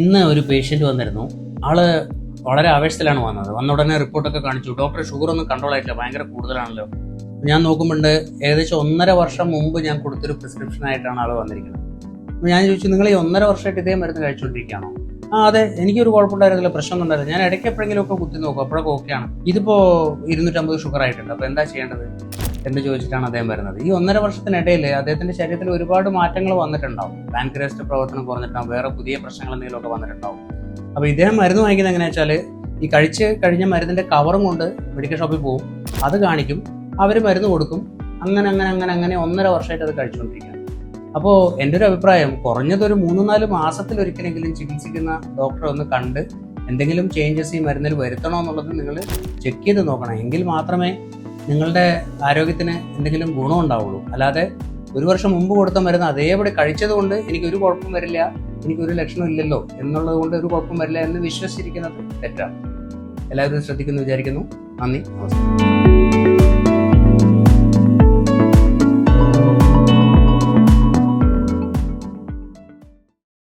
ഇന്ന് ഒരു പേഷ്യൻ്റ് വന്നിരുന്നു. ആള് വളരെ ആവേശത്തിലാണ് വന്നത്. വന്ന ഉടനെ റിപ്പോർട്ടൊക്കെ കാണിച്ചു. ഡോക്ടർ ഷുഗർ ഒന്നും കൺട്രോൾ ആയിട്ടില്ല, ഭയങ്കര കൂടുതലാണല്ലോ. ഞാൻ നോക്കുമ്പോണ്ട് ഏകദേശം 1.5 വർഷം മുമ്പ് ഞാൻ കൊടുത്തൊരു പ്രിസ്ക്രിപ്ഷൻ ആയിട്ടാണ് ആൾ വന്നിരിക്കുന്നത്. അപ്പോൾ ഞാൻ ചോദിച്ചു, നിങ്ങൾ ഈ 1.5 വർഷമായിട്ട് ഇതേ മരുന്ന് കഴിച്ചുകൊണ്ടിരിക്കുകയാണോ? അതെ, എനിക്കൊരു കുഴപ്പമുണ്ടായിരുന്നില്ല, പ്രശ്നമൊന്നും ഉണ്ടായിരുന്നില്ല. ഞാൻ ഇടയ്ക്ക് എപ്പോഴെങ്കിലും ഒക്കെ കുത്തി നോക്കും, അപ്പോഴൊക്കെ ഓക്കെയാണ്. ഇതിപ്പോൾ 250 ഷുഗർ ആയിട്ടുണ്ട്, അപ്പോൾ എന്താ ചെയ്യേണ്ടത് എന്ന് ചോദിച്ചിട്ടാണ് അദ്ദേഹം വരുന്നത്. ഈ 1.5 വർഷത്തിനിടയിൽ അദ്ദേഹത്തിന്റെ ശരീരത്തിൽ ഒരുപാട് മാറ്റങ്ങൾ വന്നിട്ടുണ്ടാവും. പാൻക്രിയാസിന്റെ പ്രവർത്തനം കുറഞ്ഞിട്ടുണ്ടാവും, വേറെ പുതിയ പ്രശ്നങ്ങൾ എന്തെങ്കിലുമൊക്കെ വന്നിട്ടുണ്ടാവും. അപ്പോൾ ഇദ്ദേഹം മരുന്ന് വാങ്ങിക്കുന്നത് എങ്ങനെയാ വെച്ചാൽ, ഈ കഴിച്ച് കഴിഞ്ഞ മരുന്നിന്റെ കവറും കൊണ്ട് മെഡിക്കൽ ഷോപ്പിൽ പോകും, അത് കാണിക്കും, അവർ മരുന്ന് കൊടുക്കും. അങ്ങനെ 1.5 വർഷമായിട്ട് അത് കഴിച്ചുകൊണ്ടിരിക്കുകയാണ്. അപ്പോൾ എൻ്റെ ഒരു അഭിപ്രായം, കുറഞ്ഞതൊരു 3-4 മാസത്തിലൊരിക്കലെങ്കിലും ചികിത്സിക്കുന്ന ഡോക്ടറെ ഒന്ന് കണ്ട് എന്തെങ്കിലും ചേഞ്ചസ് ഈ മരുന്നിൽ വരുത്തണോ എന്നുള്ളത് നിങ്ങൾ ചെക്ക് ചെയ്ത് നോക്കണം. എങ്കിൽ മാത്രമേ നിങ്ങളുടെ ആരോഗ്യത്തിന് എന്തെങ്കിലും ഗുണം ഉണ്ടാവുള്ളൂ. അല്ലാതെ 1 വർഷം മുമ്പ് കൊടുത്ത മരുന്ന് അതേപടി കഴിച്ചത് കൊണ്ട് എനിക്കൊരു കുഴപ്പം വരില്ല, എനിക്കൊരു ലക്ഷണം ഇല്ലല്ലോ എന്നുള്ളത് കൊണ്ട് ഒരു കുഴപ്പം വരില്ല എന്ന് വിശ്വസിച്ചിരിക്കുന്നത് തെറ്റാണ്. എല്ലാവരും ശ്രദ്ധിക്കുന്നു വിചാരിക്കുന്നു. നന്ദി, നമസ്കാരം.